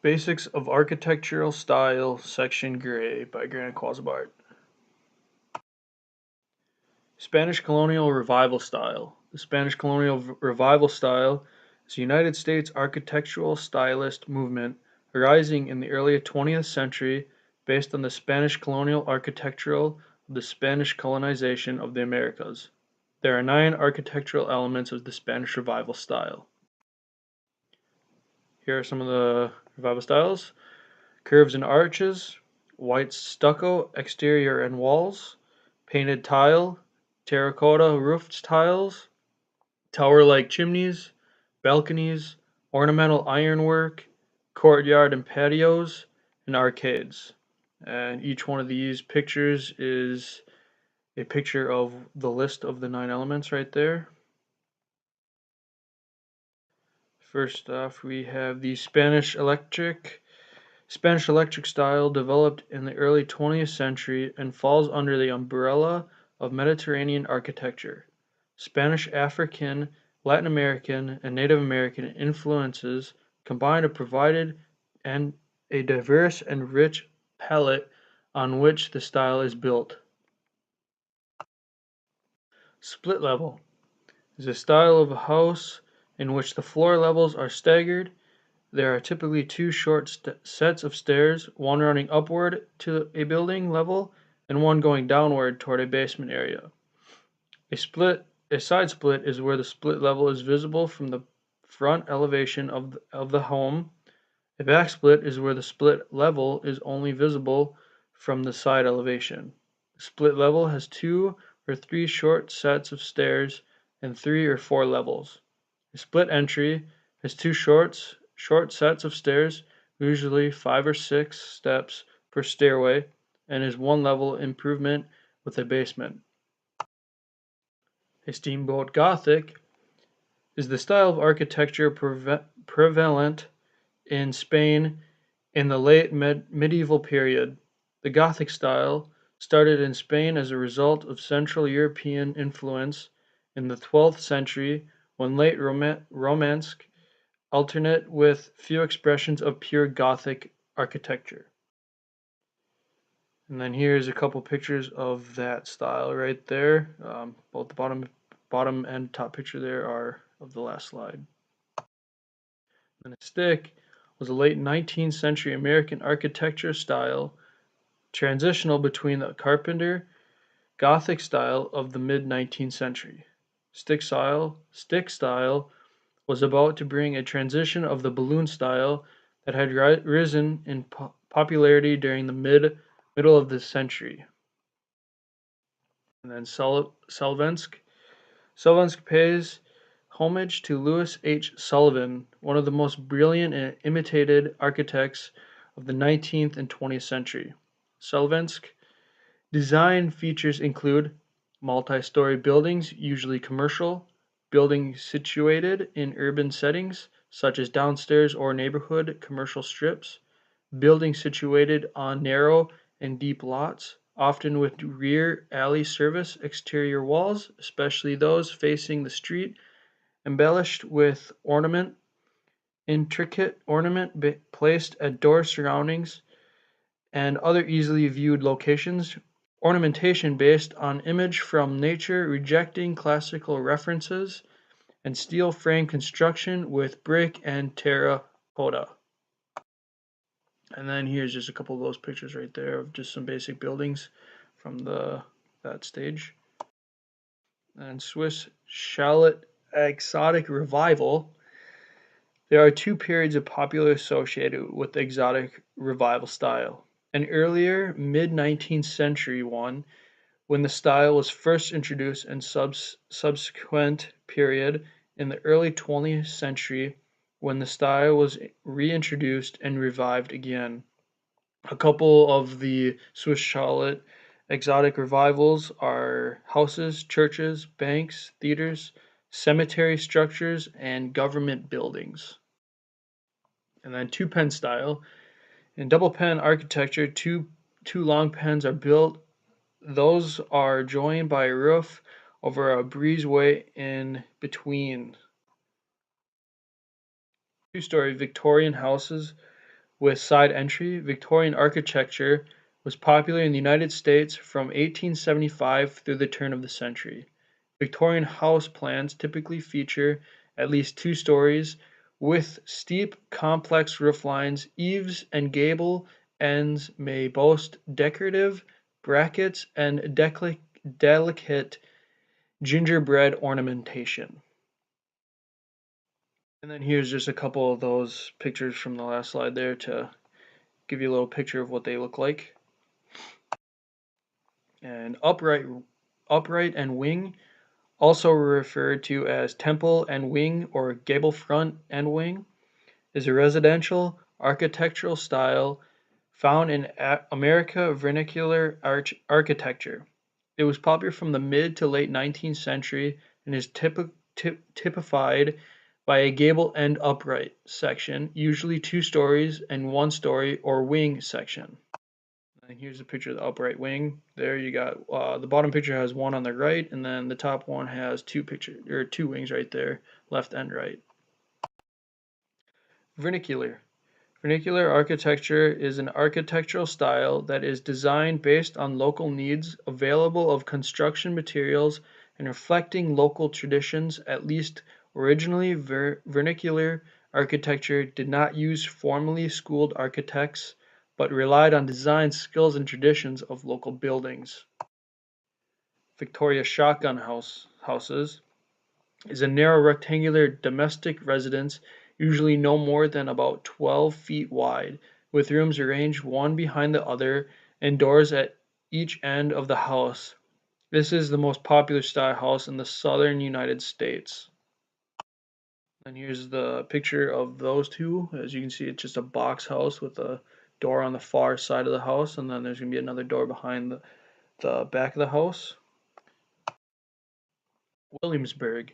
Basics of Architectural Style, Section Gray by Grant Quasabart. Spanish Colonial Revival Style. The Spanish Colonial Revival style is a United States architectural stylist movement arising in the early 20th century based on the Spanish colonial architecture of the Spanish colonization of the Americas. There are 9 architectural elements of the Spanish Revival style. Here are some of the revival styles: curves and arches, white stucco exterior and walls, painted tile, terracotta roofed tiles, tower-like chimneys, balconies, ornamental ironwork, courtyard and patios, and arcades. And each one of these pictures is a picture of the list of the 9 elements right there. First off, we have the Spanish Electric style developed in the early 20th century and falls under the umbrella of Mediterranean architecture. Spanish, African, Latin American, and Native American influences combined have provided a diverse and rich palette on which the style is built. Split level is a style of a house in which the floor levels are staggered. There are typically 2 short sets of stairs, one running upward to a building level and one going downward toward a basement area. A side split is where the split level is visible from the front elevation of the home. A back split is where the split level is only visible from the side elevation. The split level has 2 or 3 short sets of stairs and 3 or 4 levels. A split entry has 2 short sets of stairs, usually 5 or 6 steps per stairway, and is 1 level improvement with a basement. A steamboat Gothic is the style of architecture prevalent in Spain in the late medieval period. The Gothic style started in Spain as a result of Central European influence in the 12th century, when late Romance alternate with few expressions of pure Gothic architecture. And then here's a couple pictures of that style right there. Both the bottom and top picture there are of the last slide. And a stick was a late 19th century American architecture style transitional between the Carpenter Gothic style of the mid-19th century. Stick style was about to bring a transition of the balloon style that had risen in popularity during the middle of the century. And then Solvensk pays homage to Louis H. Sullivan, one of the most brilliant and imitated architects of the 19th and 20th century. Solvensk design features include multi-story buildings, usually commercial, buildings situated in urban settings, such as downstairs or neighborhood commercial strips, buildings situated on narrow and deep lots, often with rear alley service exterior walls, especially those facing the street, embellished with intricate ornament placed at door surroundings and other easily viewed locations, ornamentation based on image from nature, rejecting classical references, and steel frame construction with brick and terracotta. And then here's just a couple of those pictures right there of just some basic buildings from that stage. And Swiss Chalet Exotic Revival. There are 2 periods of popular associated with the exotic revival style. An earlier mid-19th century one, when the style was first introduced, and subsequent period in the early 20th century when the style was reintroduced and revived again. A couple of the Swiss Chalet exotic revivals are houses, churches, banks, theaters, cemetery structures, and government buildings. And then 2-pen style. In double pen architecture, two long pens are built. Those are joined by a roof over a breezeway in between. 2-story Victorian houses with side entry. Victorian architecture was popular in the United States from 1875 through the turn of the century. Victorian house plans typically feature at least 2 stories with steep, complex roof lines. Eaves and gable ends may boast decorative brackets and delicate gingerbread ornamentation. And then here's just a couple of those pictures from the last slide there to give you a little picture of what they look like. And upright and wing, also referred to as temple and wing or gable front and wing, is a residential architectural style found in America vernacular architecture. It was popular from the mid to late 19th century and is typified by a gable end upright section, usually 2 stories, and 1 story or wing section. And here's a picture of the upright wing. There you got the bottom picture has one on the right, and then the top one has two wings right there, left and right. Vernacular. Vernacular architecture is an architectural style that is designed based on local needs, available of construction materials, and reflecting local traditions. At least originally, vernacular architecture did not use formally schooled architects, but relied on design skills and traditions of local buildings. Victoria shotgun houses is a narrow rectangular domestic residence, usually no more than about 12 feet wide, with rooms arranged one behind the other and doors at each end of the house. This is the most popular style house in the southern United States. And here's the picture of those two. As you can see, it's just a box house with a door on the far side of the house, and then there's going to be another door behind the back of the house. Williamsburg.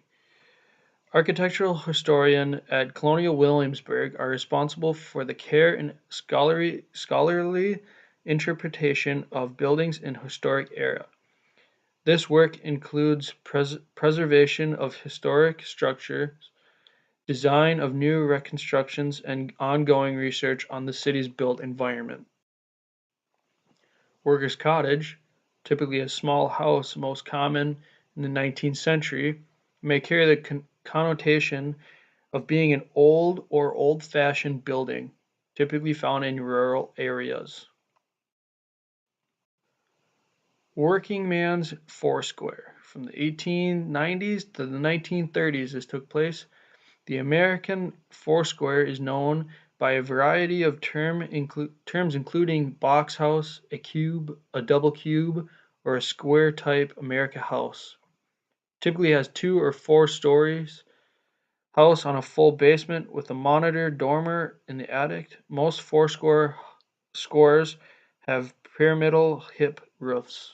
Architectural historian at Colonial Williamsburg are responsible for the care and scholarly interpretation of buildings in historic era. This work includes preservation of historic structures, design of new reconstructions, and ongoing research on the city's built environment. Workers' cottage, typically a small house most common in the 19th century, may carry the connotation of being an old or old-fashioned building, typically found in rural areas. Working man's foursquare. From the 1890s to the 1930s, this took place. The American foursquare is known by a variety of terms including box house, a cube, a double cube, or a square type American house. Typically has 2 or 4 stories. House on a full basement with a monitor dormer in the attic. Most foursquare squares have pyramidal hip roofs.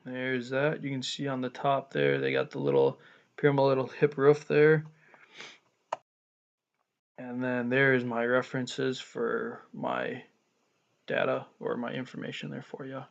There's that. You can see on the top there, they got the little pyramidal hip roof there. And then there is my references for my data or my information there for you.